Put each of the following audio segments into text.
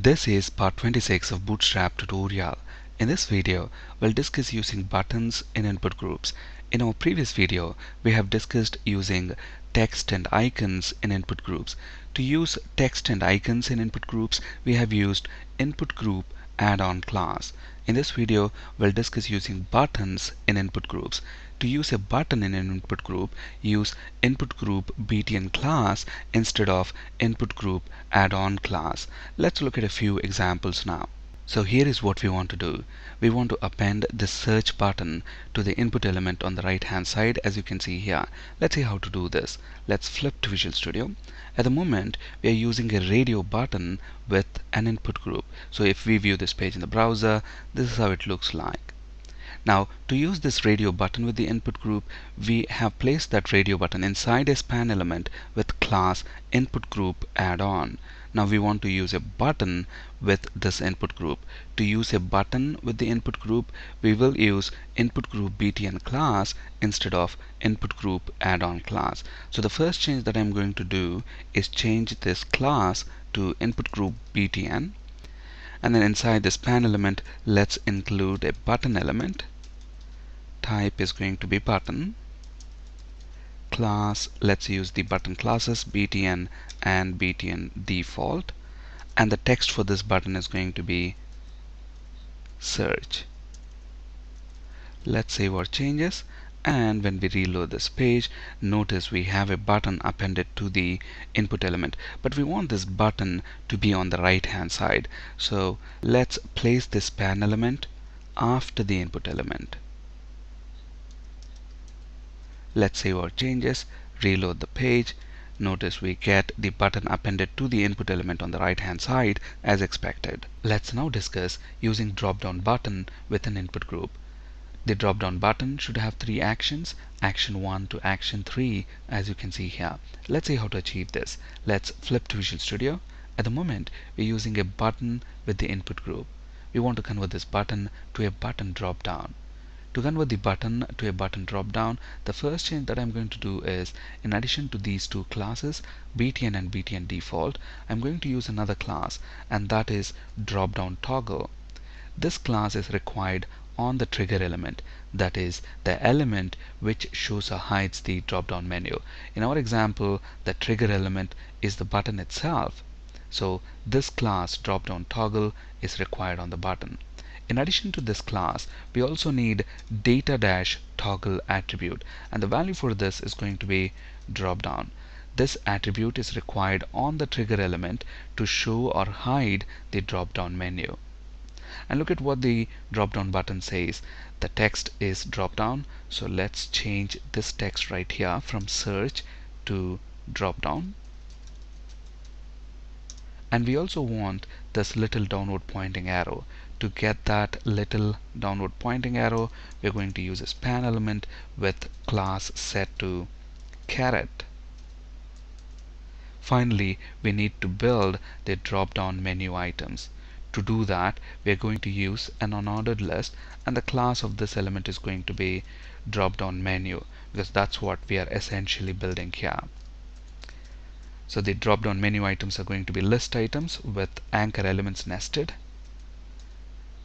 This is part 26 of Bootstrap tutorial. In this video, we'll discuss using buttons in input groups. In our previous video, we have discussed using text and icons in input groups. To use text and icons in input groups, we have used input group add-on class. In this video, we'll discuss using buttons in input groups. To use a button in an input group, use input group btn class instead of input group add-on class. Let's look at a few examples now. So here is what we want to do. We want to append the search button to the input element on the right hand side, as you can see here. Let's see how to do this. Let's flip to Visual Studio. At the moment, we are using a radio button with an input group. So if we view this page in the browser, this is how it looks like. Now, to use this radio button with the input group, we have placed that radio button inside a span element with class input group add-on. Now we want to use a button with this input group. To use a button with the input group, we will use input group btn class instead of input group add-on class. So the first change that I'm going to do is change this class to input group btn. And then inside the span element, let's include a button element. Type is going to be button. Class, let's use the button classes btn and btn default. And the text for this button is going to be search. Let's save our changes. And when we reload this page, notice we have a button appended to the input element, but we want this button to be on the right hand side. So let's place this span element after the input element. Let's save our changes, reload the page. Notice we get the button appended to the input element on the right hand side as expected. Let's now discuss using drop down button with an input group. The drop down button should have three actions, action 1 to action 3, as you can see here. Let's see how to achieve this. Let's flip to Visual Studio. At the moment, we're using a button with the input group. We want to convert this button to a button drop down. To convert the button to a button drop down, the first change that I'm going to do is, in addition to these two classes, btn and btn default, I'm going to use another class, and that is drop down toggle. This class is required on the trigger element, that is the element which shows or hides the drop down menu. In our example, the trigger element is the button itself. So this class drop down toggle is required on the button. In addition to this class, we also need data-toggle attribute, and the value for this is going to be drop down. This attribute is required on the trigger element to show or hide the drop down menu. And look at what the drop down button says. The text is drop down, so let's change this text right here from search to drop down. And we also want this little downward pointing arrow. To get that little downward pointing arrow, we're going to use a span element with class set to caret. Finally, we need to build the drop down menu items. To do that, we are going to use an unordered list, and the class of this element is going to be drop down menu, because that's what we are essentially building here. So the drop down menu items are going to be list items with anchor elements nested.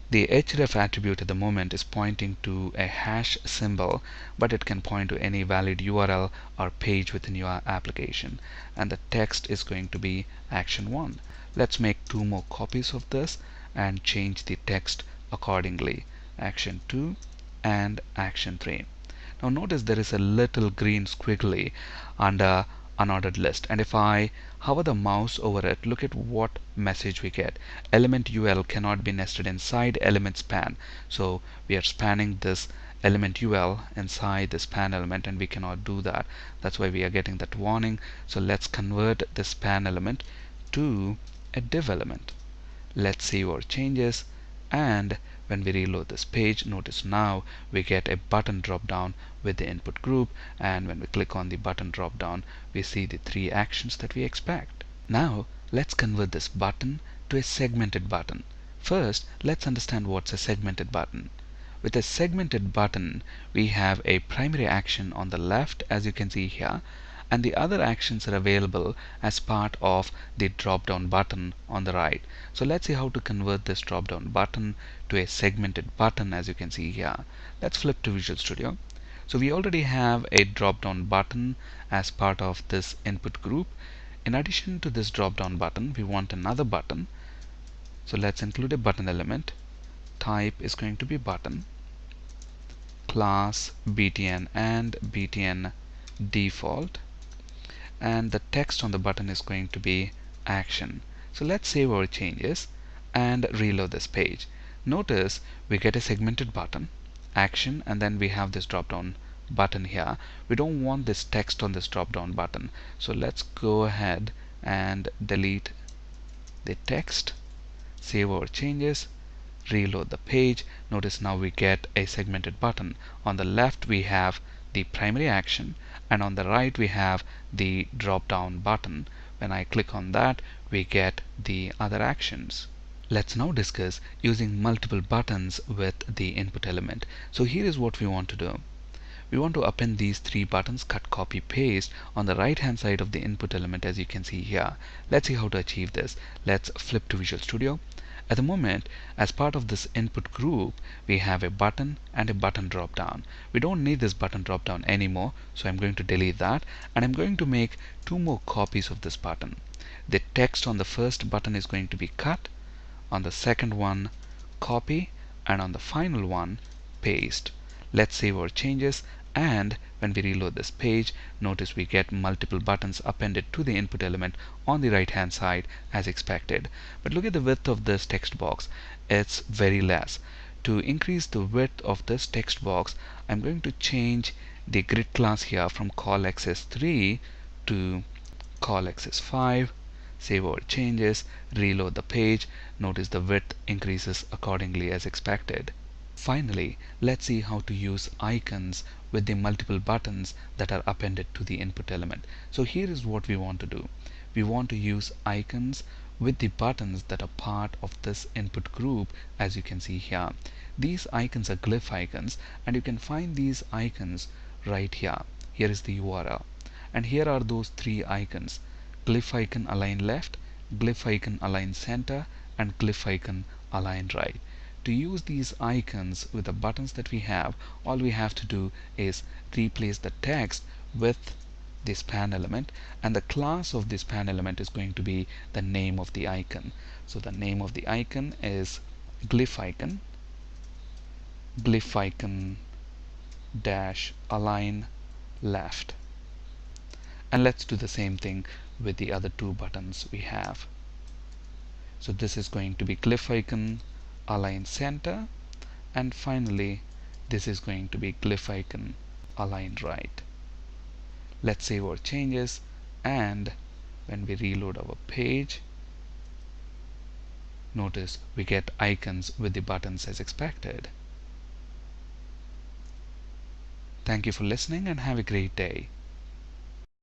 The href attribute at the moment is pointing to a hash symbol, but it can point to any valid URL or page within your application. And the text is going to be action 1. Let's make 2 more copies of this and change the text accordingly. Action 2 and action 3. Now notice there is a little green squiggly under unordered list, and if I hover the mouse over it, look at what message we get. Element UL cannot be nested inside element span. So we are spanning this element UL inside the span element, and we cannot do that. That's why we are getting that warning. So let's convert the span element to a div element. Let's save our changes, and when we reload this page, notice now we get a button drop down with the input group, and when we click on the button drop down, we see the 3 actions that we expect. Now let's convert this button to a segmented button. First, let's understand what's a segmented button. With a segmented button, we have a primary action on the left, as you can see here, and the other actions are available as part of the drop down button on the right. So let's see how to convert this drop down button to a segmented button. As you can see here, let's flip to Visual Studio. So we already have a drop down button as part of this input group. In addition to this drop down button, we want another button. So let's include a button element. Type is going to be button, class btn and btn default, and the text on the button is going to be action. So let's save our changes and reload this page. Notice we get a segmented button, action, and then we have this drop down button here. We don't want this text on this drop down button, so let's go ahead and delete the text, save our changes, reload the page. Notice now we get a segmented button. On the left we have the primary action, and on the right we have the drop down button. When I click on that, we get the other actions. Let's now discuss using multiple buttons with the input element. So here is what we want to do. We want to append these three buttons, cut, copy, paste, on the right hand side of the input element, as you can see here. Let's see how to achieve this. Let's flip to Visual Studio. At the moment, as part of this input group, we have a button and a button drop down. We don't need this button drop down anymore, so I'm going to delete that, and I'm going to make two more copies of this button. The text on the first button is going to be cut, on the second one copy, and on the final one paste. Let's save our changes, and when we reload this page, notice we get multiple buttons appended to the input element on the right hand side as expected. But look at the width of this text box. It's very less. To increase the width of this text box, I'm going to change the grid class here from call access 3 to call access 5. Save our changes, reload the page. Notice the width increases accordingly as expected. Finally, let's see how to use icons with the multiple buttons that are appended to the input element. So here is what we want to do. We want to use icons with the buttons that are part of this input group, as you can see here. These icons are glyph icons, and you can find these icons right here. Here is the URL, and here are those three icons: glyph icon align left, glyph icon align center, and glyph icon align right. To use these icons with the buttons that we have, all we have to do is replace the text with the span element, and the class of the span element is going to be the name of the icon. So the name of the icon is glyph icon dash align left. And let's do the same thing with the other two buttons we have. So this is going to be glyph icon align center, and finally this is going to be glyph icon align right. Let's save our changes, and when we reload our page, notice we get icons with the buttons as expected. Thank you for listening, and have a great day.